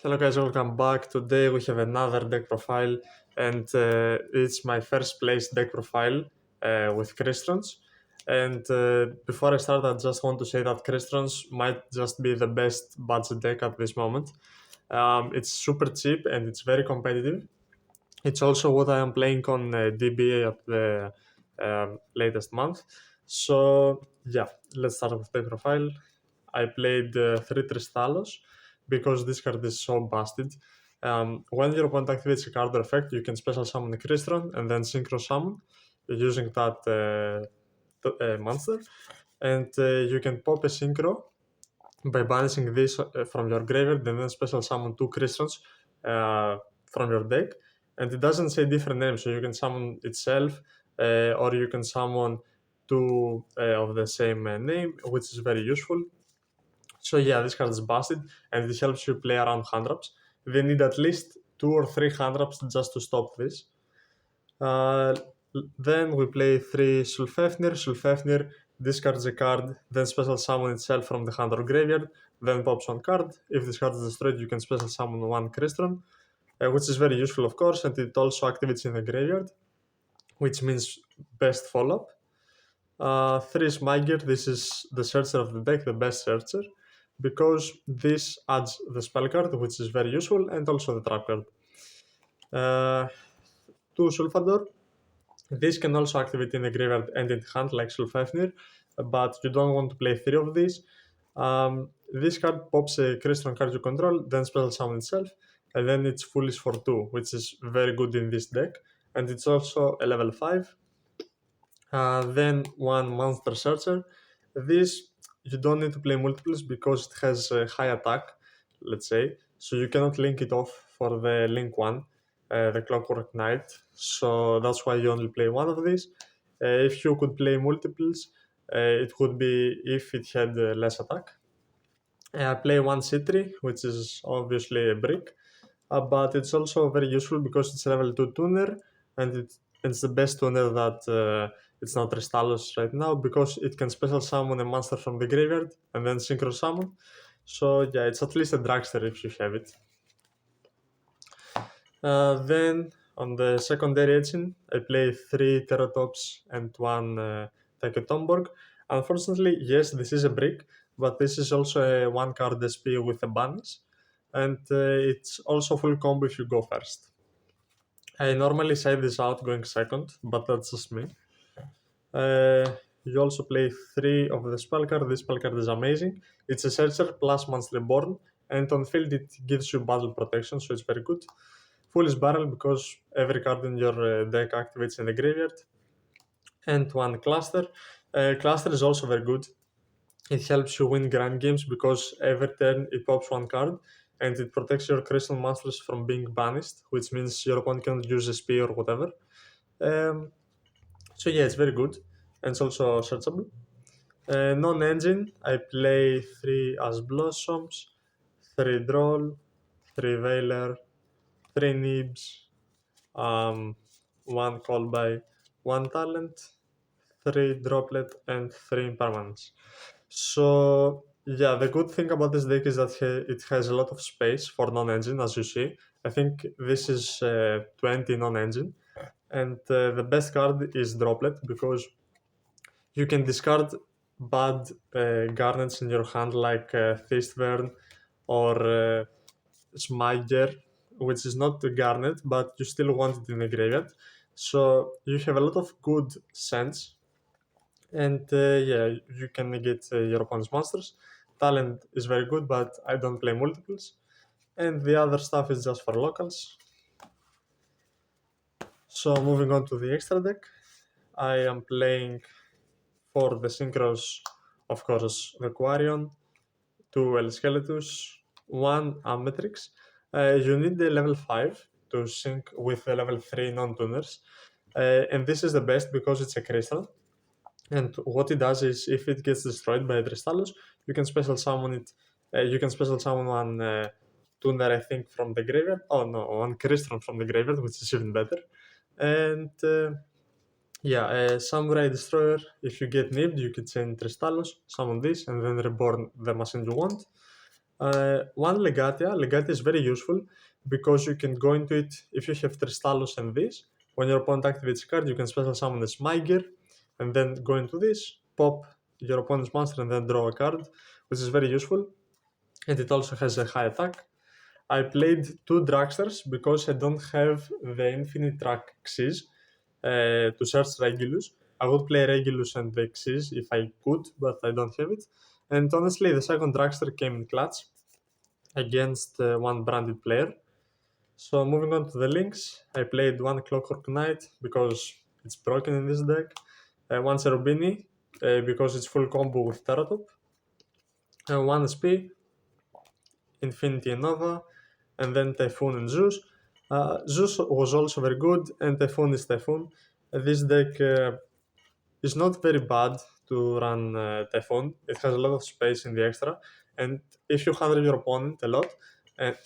Hello guys, welcome back. Today we have another deck profile and it's my first place deck profile with Crystrons. And before I start, I just want to say that Crystrons might just be the best budget deck at this moment. It's super cheap and it's very competitive. It's also what I am playing on DBA at the latest month. So yeah, let's start with deck profile. I played 3 Tristalos because this card is so busted. When your opponent activates a card or effect, you can special summon a Crystron and then synchro summon using that monster. And you can pop a synchro by banishing this from your graveyard and then special summon 2 Crystons from your deck. And it doesn't say different names, so you can summon itself or you can summon two of the same name, which is very useful. So yeah, this card is busted and it helps you play around hand traps. They need at least 2 or 3 hand traps just to stop this. Uh, then we play 3 Sulfefnir. Sulfefnir discards a card, then special summon itself from the hand or graveyard, then pops one card. If this card is destroyed, you can special summon one Crystron, which is very useful, of course, and it also activates in the graveyard, which means best follow-up. 3 Smiger, this is the searcher of the deck, the best searcher, because this adds the spell card, which is very useful, and also the trap card. 2 Sulfador, this can also activate in the graveyard and in hand like Sulfafnir, but you don't want to play 3 of these. This card pops a Crystron card you control, then special summon itself, and then it's foolish for 2, which is very good in this deck, and it's also a level 5. Then one monster searcher. This you don't need to play multiples because it has a high attack, let's say, so you cannot link it off for the link one, the Clockwork Knight. So that's why you only play one of these. If you could play multiples, it would be if it had less attack. Play one C3, which is obviously a brick, but it's also very useful because it's a level 2 tuner, and it's the best tuner that it's not Ristalos right now because it can special summon a monster from the graveyard and then synchro summon. So yeah, it's at least a dragster if you have it. Then on the secondary engine, I play 3 Teratops and 1 Taketomborg. Unfortunately, yes, this is a brick, but this is also a 1 card SP with a banish, and it's also full combo if you go first. I normally side this out going second, but that's just me. You also play 3 of the spell card. This spell card is amazing. It's a searcher plus monster reborn, and on field it gives you battle protection, so it's very good. Foolish Barrel because every card in your deck activates in the graveyard. And one Cluster. Cluster is also very good. It helps you win grand games because every turn it pops one card and it protects your crystal monsters from being banished, which means your opponent can use a spear or whatever. Um, so yeah, it's very good and it's also searchable. Non-engine, I play 3 as Blossoms, 3 Droll, 3 Veiler, 3 Nibs, um, 1 Call by, 1 Talent, 3 Droplet, and 3 Impermanence. So yeah, the good thing about this deck is that it has a lot of space for non-engine, as you see. I think this is 20 non-engine, and the best card is Droplet because you can discard bad garnets in your hand like Thistevern or Smiger, which is not a garnet, but you still want it in the graveyard. So you have a lot of good sense, and yeah, you can negate your opponent's monsters. Talent is very good, but I don't play multiples, and the other stuff is just for locals. So moving on to the extra deck, I am playing for the synchros, of course, the Quarion, 2 L Skeletus, 1 Ammetrix. You need the level 5 to sync with the level 3 non-tuners. And this is the best because it's a crystal. And what it does is if it gets destroyed by Tristalos, you can special summon it. You can special summon one tuner, I think, from the graveyard. Oh no, one Crystron from the graveyard, which is even better. And yeah, Samurai Destroyer, if you get nipped, you can send Tristalos, summon this, and then reborn the machine you want. One Legatia. Legatia is very useful because you can go into it if you have Tristalus and this. When your opponent activates a card, you can special summon the Smyger and then go into this, pop your opponent's monster and then draw a card, which is very useful. And it also has a high attack. I played two Dragsters because I don't have the Infinite Track Xyz to search Regulus. I would play Regulus and the Xyz if I could, but I don't have it. And honestly, the second Dragster came in clutch against one branded player. So moving on to the links, I played one Clockwork Knight because it's broken in this deck, one Cherubini because it's full combo with Teratop, one SP, Infinity and Nova, and then Typhoon and Zeus. Zeus was also very good, and Typhoon is Typhoon. This deck is not very bad to run Typhoon. It has a lot of space in the extra, and if you handle your opponent a lot, and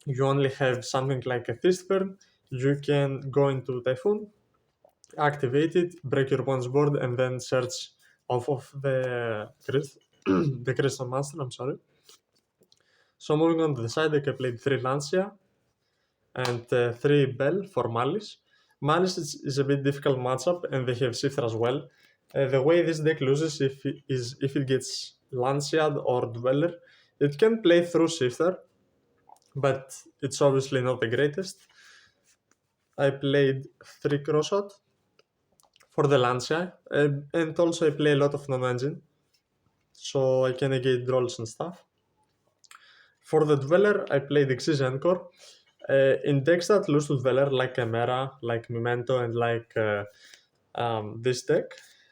you only have something like a Fist turn, you can go into Typhoon, activate it, break your opponent's board, and then search off of the the Crystal Master. I'm sorry. So moving on to the side deck, I played 3 Lancia and 3 Bell for Malice. Malice is a bit difficult matchup, and they have Shifter as well. The way this deck loses is if it gets Lanciad or Dweller. It can play through Shifter, but it's obviously not the greatest. I played 3 Crossout for the Lancia, and also I play a lot of non-engine, so I can negate rolls and stuff. For the Dweller, I played Xyz Encore. In decks that lose to Dweller, like Chimera, like Memento, and like this deck,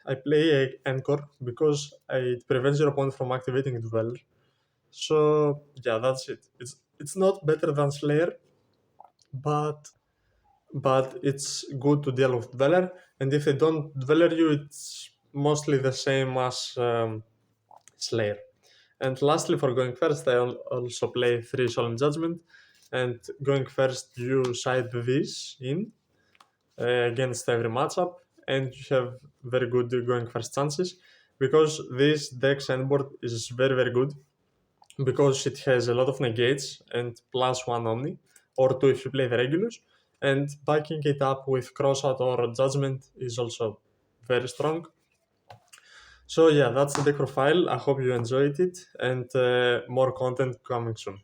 I play a Encore because it prevents your opponent from activating Dweller. So yeah, that's it. It's not better than Slayer, but it's good to deal with Dweller. And if they don't Dweller you, it's mostly the same as Slayer. And lastly, for going first, I also play 3 Solemn Judgment. And going first, you side this in against every matchup, and you have very good going first chances because this deck's endboard is very, very good because it has a lot of negates and plus 1 Omni, or 2 if you play the Regulus. And backing it up with Crossout or Judgment is also very strong. So yeah, that's the deck profile. I hope you enjoyed it, and more content coming soon.